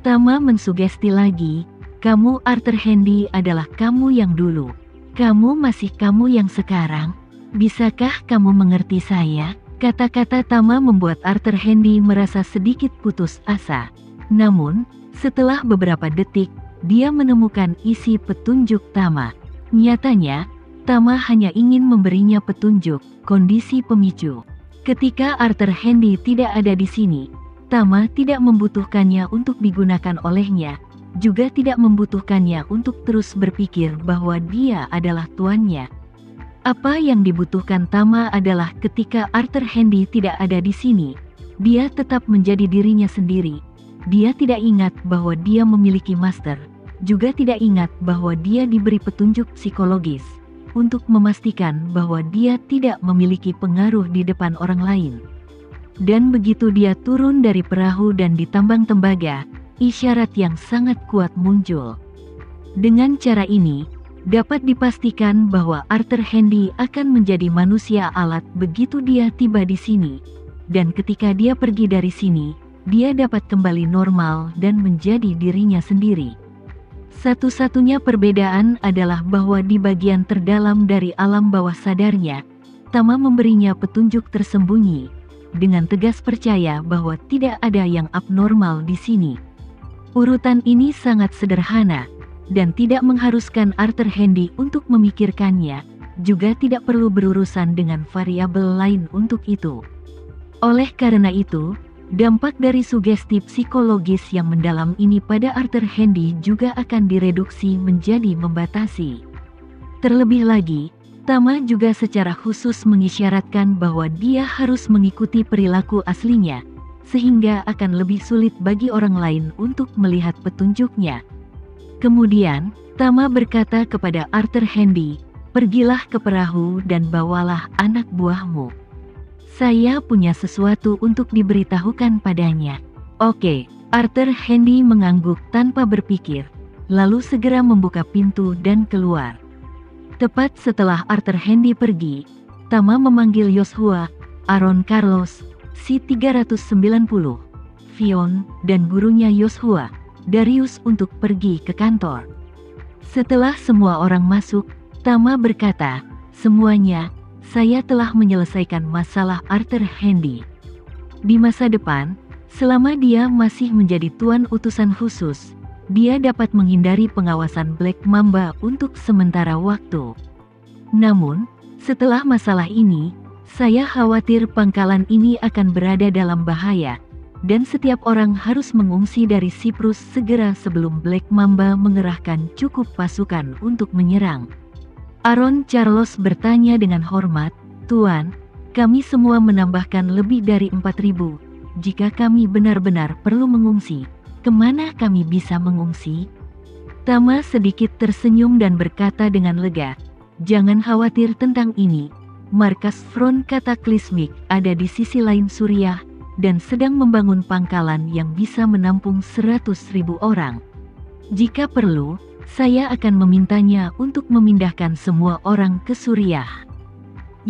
Tama mensugesti lagi, kamu Arthur Handy adalah kamu yang dulu. Kamu masih kamu yang sekarang. Bisakah kamu mengerti saya? Kata-kata Tama membuat Arthur Handy merasa sedikit putus asa. Namun, setelah beberapa detik, dia menemukan isi petunjuk Tama. Nyatanya, Tama hanya ingin memberinya petunjuk, kondisi pemicu. Ketika Arthur Handy tidak ada di sini, Tama tidak membutuhkannya untuk digunakan olehnya, juga tidak membutuhkannya untuk terus berpikir bahwa dia adalah tuannya. Apa yang dibutuhkan Tama adalah ketika Arthur Handy tidak ada di sini, dia tetap menjadi dirinya sendiri. Dia tidak ingat bahwa dia memiliki master, juga tidak ingat bahwa dia diberi petunjuk psikologis untuk memastikan bahwa dia tidak memiliki pengaruh di depan orang lain. Dan begitu dia turun dari perahu dan ditambang tembaga, isyarat yang sangat kuat muncul. Dengan cara ini, dapat dipastikan bahwa Arthur Handy akan menjadi manusia alat begitu dia tiba di sini. Dan ketika dia pergi dari sini, dia dapat kembali normal dan menjadi dirinya sendiri. Satu-satunya perbedaan adalah bahwa di bagian terdalam dari alam bawah sadarnya, Tama memberinya petunjuk tersembunyi, dengan tegas percaya bahwa tidak ada yang abnormal di sini. Urutan ini sangat sederhana, dan tidak mengharuskan Arthur Handy untuk memikirkannya, juga tidak perlu berurusan dengan variabel lain untuk itu. Oleh karena itu, dampak dari sugesti psikologis yang mendalam ini pada Arthur Handy juga akan direduksi menjadi membatasi. Terlebih lagi, Tama juga secara khusus mengisyaratkan bahwa dia harus mengikuti perilaku aslinya, sehingga akan lebih sulit bagi orang lain untuk melihat petunjuknya. Kemudian, Tama berkata kepada Arthur Handy, "Pergilah ke perahu dan bawalah anak buahmu. Saya punya sesuatu untuk diberitahukan padanya." Oke, Arthur Handy mengangguk tanpa berpikir, lalu segera membuka pintu dan keluar. Tepat setelah Arthur Handy pergi, Tama memanggil Yoshua, Aaron Carlos, si 390, Fion, dan gurunya Yoshua, Darius untuk pergi ke kantor. Setelah semua orang masuk, Tama berkata, "Semuanya, saya telah menyelesaikan masalah Arthur Handy. Di masa depan, selama dia masih menjadi tuan utusan khusus, dia dapat menghindari pengawasan Black Mamba untuk sementara waktu. Namun, setelah masalah ini, saya khawatir pangkalan ini akan berada dalam bahaya, dan setiap orang harus mengungsi dari Siprus segera sebelum Black Mamba mengerahkan cukup pasukan untuk menyerang." Aaron Carlos bertanya dengan hormat, "Tuan, kami semua menambahkan lebih dari 4.000. Jika kami benar-benar perlu mengungsi, kemana kami bisa mengungsi?" Tama sedikit tersenyum dan berkata dengan lega, "Jangan khawatir tentang ini. Markas Front Kataklismik ada di sisi lain Suriah, dan sedang membangun pangkalan yang bisa menampung 100.000 orang. Jika perlu, saya akan memintanya untuk memindahkan semua orang ke Suriah."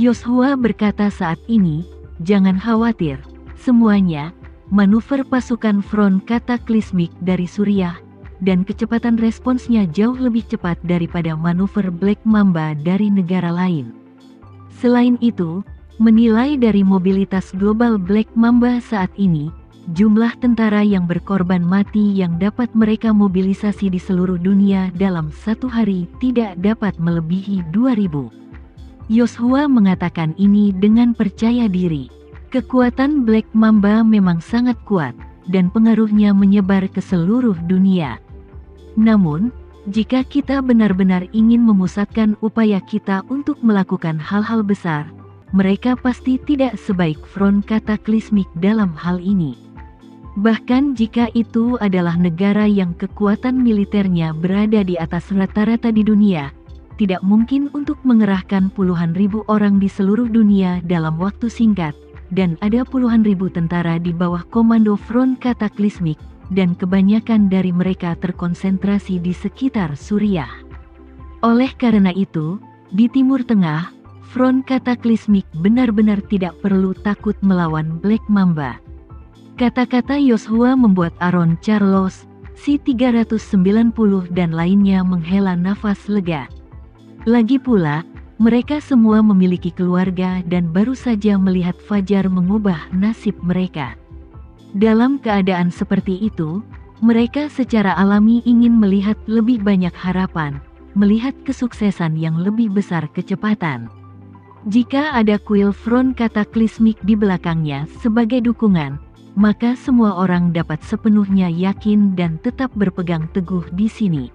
Yoshua berkata saat ini, "Jangan khawatir, semuanya, manuver pasukan Front Kataklismik dari Suriah, dan kecepatan responsnya jauh lebih cepat daripada manuver Black Mamba dari negara lain. Selain itu, menilai dari mobilitas global Black Mamba saat ini, jumlah tentara yang berkorban mati yang dapat mereka mobilisasi di seluruh dunia dalam satu hari tidak dapat melebihi 2.000. Yoshua mengatakan ini dengan percaya diri. Kekuatan Black Mamba memang sangat kuat, dan pengaruhnya menyebar ke seluruh dunia. Namun, jika kita benar-benar ingin memusatkan upaya kita untuk melakukan hal-hal besar, mereka pasti tidak sebaik Front Kataklismik dalam hal ini. Bahkan jika itu adalah negara yang kekuatan militernya berada di atas rata-rata di dunia, tidak mungkin untuk mengerahkan puluhan ribu orang di seluruh dunia dalam waktu singkat, dan ada puluhan ribu tentara di bawah komando Front Kataklismik, dan kebanyakan dari mereka terkonsentrasi di sekitar Suriah. Oleh karena itu, di Timur Tengah, Front Kataklismik benar-benar tidak perlu takut melawan Black Mamba. Kata-kata Yoshua membuat Aaron Carlos, Si 390 dan lainnya menghela nafas lega. Lagi pula, mereka semua memiliki keluarga dan baru saja melihat fajar mengubah nasib mereka. Dalam keadaan seperti itu, mereka secara alami ingin melihat lebih banyak harapan, melihat kesuksesan yang lebih besar kecepatan. Jika ada kuil front kataklismik di belakangnya sebagai dukungan, maka semua orang dapat sepenuhnya yakin dan tetap berpegang teguh di sini.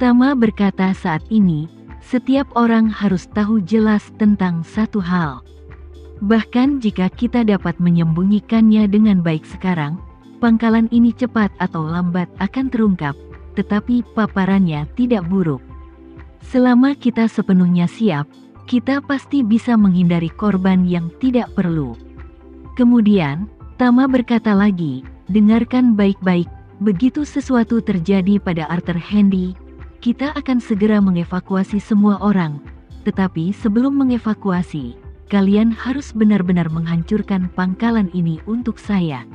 Tama berkata saat ini, setiap orang harus tahu jelas tentang satu hal. Bahkan jika kita dapat menyembunyikannya dengan baik sekarang, pangkalan ini cepat atau lambat akan terungkap, tetapi paparannya tidak buruk. Selama kita sepenuhnya siap, kita pasti bisa menghindari korban yang tidak perlu. Kemudian, Tama berkata lagi, dengarkan baik-baik, begitu sesuatu terjadi pada Arthur Handy, kita akan segera mengevakuasi semua orang. Tetapi sebelum mengevakuasi, kalian harus benar-benar menghancurkan pangkalan ini untuk saya.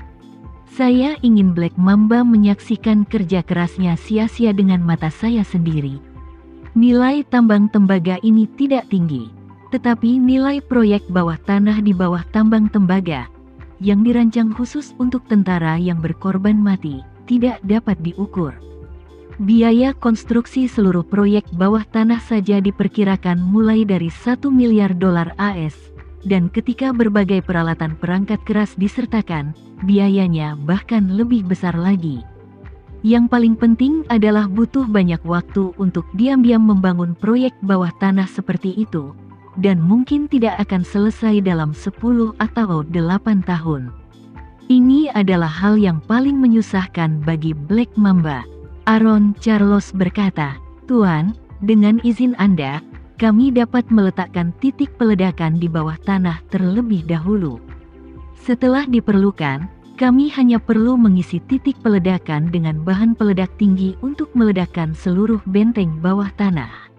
Saya ingin Black Mamba menyaksikan kerja kerasnya sia-sia dengan mata saya sendiri. Nilai tambang tembaga ini tidak tinggi, tetapi nilai proyek bawah tanah di bawah tambang tembaga, yang dirancang khusus untuk tentara yang berkorban mati, tidak dapat diukur. Biaya konstruksi seluruh proyek bawah tanah saja diperkirakan mulai dari $1 miliar AS, dan ketika berbagai peralatan perangkat keras disertakan, biayanya bahkan lebih besar lagi. Yang paling penting adalah butuh banyak waktu untuk diam-diam membangun proyek bawah tanah seperti itu, dan mungkin tidak akan selesai dalam 10 atau 8 tahun. Ini adalah hal yang paling menyusahkan bagi Black Mamba. Aaron Charles berkata, Tuan, dengan izin Anda, kami dapat meletakkan titik peledakan di bawah tanah terlebih dahulu. Setelah diperlukan, kami hanya perlu mengisi titik peledakan dengan bahan peledak tinggi untuk meledakkan seluruh benteng bawah tanah.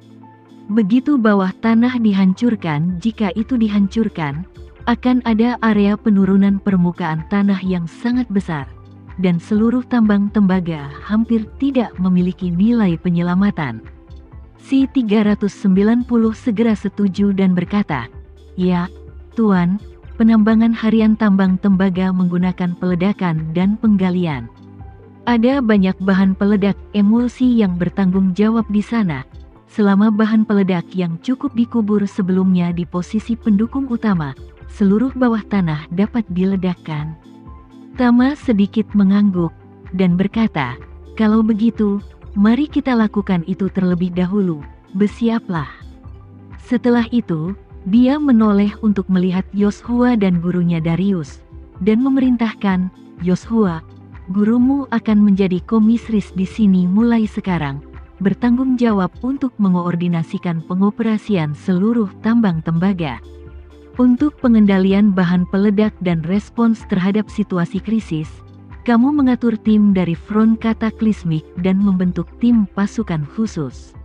Begitu bawah tanah dihancurkan, jika itu dihancurkan, akan ada area penurunan permukaan tanah yang sangat besar, dan seluruh tambang tembaga hampir tidak memiliki nilai penyelamatan. Si 390 segera setuju dan berkata, ya, Tuan, penambangan harian tambang tembaga menggunakan peledakan dan penggalian. Ada banyak bahan peledak emulsi yang bertanggung jawab di sana. Selama bahan peledak yang cukup dikubur sebelumnya di posisi pendukung utama, seluruh bawah tanah dapat diledakkan. Tama sedikit mengangguk dan berkata, kalau begitu, mari kita lakukan itu terlebih dahulu, bersiaplah. Setelah itu, dia menoleh untuk melihat Yoshua dan gurunya Darius, dan memerintahkan, Yoshua, gurumu akan menjadi komisaris di sini mulai sekarang, bertanggung jawab untuk mengoordinasikan pengoperasian seluruh tambang tembaga. Untuk pengendalian bahan peledak dan respons terhadap situasi krisis, kamu mengatur tim dari front kataklismik dan membentuk tim pasukan khusus.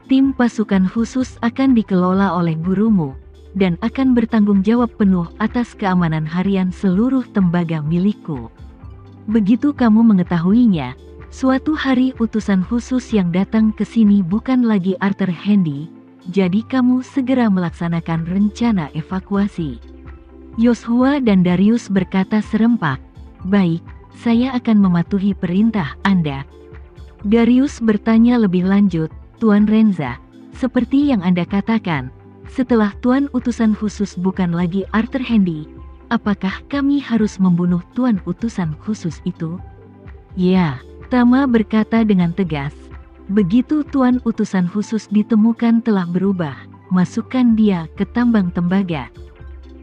Tim pasukan khusus akan dikelola oleh gurumu, dan akan bertanggung jawab penuh atas keamanan harian seluruh tembaga milikku. Begitu kamu mengetahuinya, suatu hari utusan khusus yang datang ke sini bukan lagi Arthur Handy, jadi kamu segera melaksanakan rencana evakuasi. Yoshua dan Darius berkata serempak, baik, saya akan mematuhi perintah Anda. Darius bertanya lebih lanjut, Tuan Renza, seperti yang Anda katakan, setelah Tuan utusan khusus bukan lagi Arthur Handy, apakah kami harus membunuh Tuan utusan khusus itu? Ya, Tama berkata dengan tegas, begitu Tuan utusan khusus ditemukan telah berubah, masukkan dia ke tambang tembaga.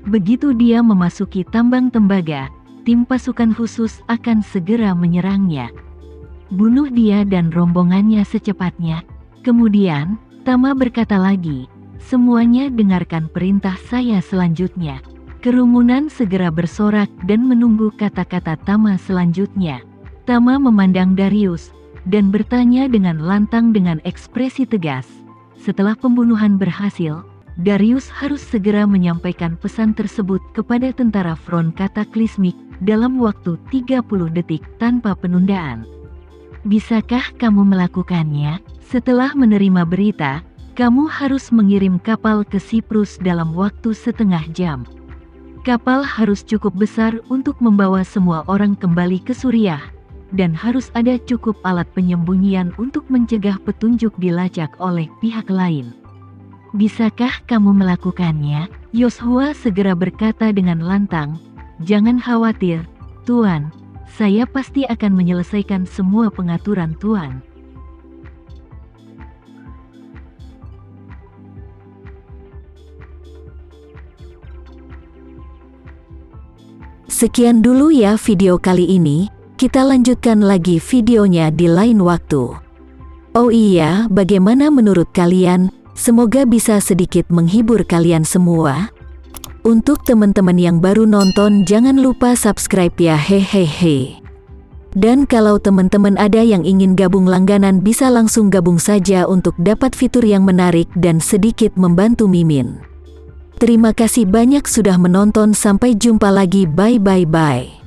Begitu dia memasuki tambang tembaga, tim pasukan khusus akan segera menyerangnya. Bunuh dia dan rombongannya secepatnya. Kemudian, Tama berkata lagi, semuanya dengarkan perintah saya selanjutnya. Kerumunan segera bersorak dan menunggu kata-kata Tama selanjutnya. Tama memandang Darius, dan bertanya dengan lantang dengan ekspresi tegas. Setelah pembunuhan berhasil, Darius harus segera menyampaikan pesan tersebut kepada tentara front kataklismik dalam waktu 30 detik tanpa penundaan. Bisakah kamu melakukannya? Setelah menerima berita, kamu harus mengirim kapal ke Siprus dalam waktu setengah jam. Kapal harus cukup besar untuk membawa semua orang kembali ke Suriah, dan harus ada cukup alat penyembunyian untuk mencegah petunjuk dilacak oleh pihak lain. Bisakah kamu melakukannya? Yosua segera berkata dengan lantang, "Jangan khawatir, Tuan. Saya pasti akan menyelesaikan semua pengaturan Tuan." Sekian dulu ya video kali ini, kita lanjutkan lagi videonya di lain waktu. Oh iya, bagaimana menurut kalian? Semoga bisa sedikit menghibur kalian semua. Untuk teman-teman yang baru nonton, jangan lupa subscribe ya, hehehe. Dan kalau teman-teman ada yang ingin gabung langganan, bisa langsung gabung saja untuk dapat fitur yang menarik dan sedikit membantu Mimin. Terima kasih banyak sudah menonton, sampai jumpa lagi, bye.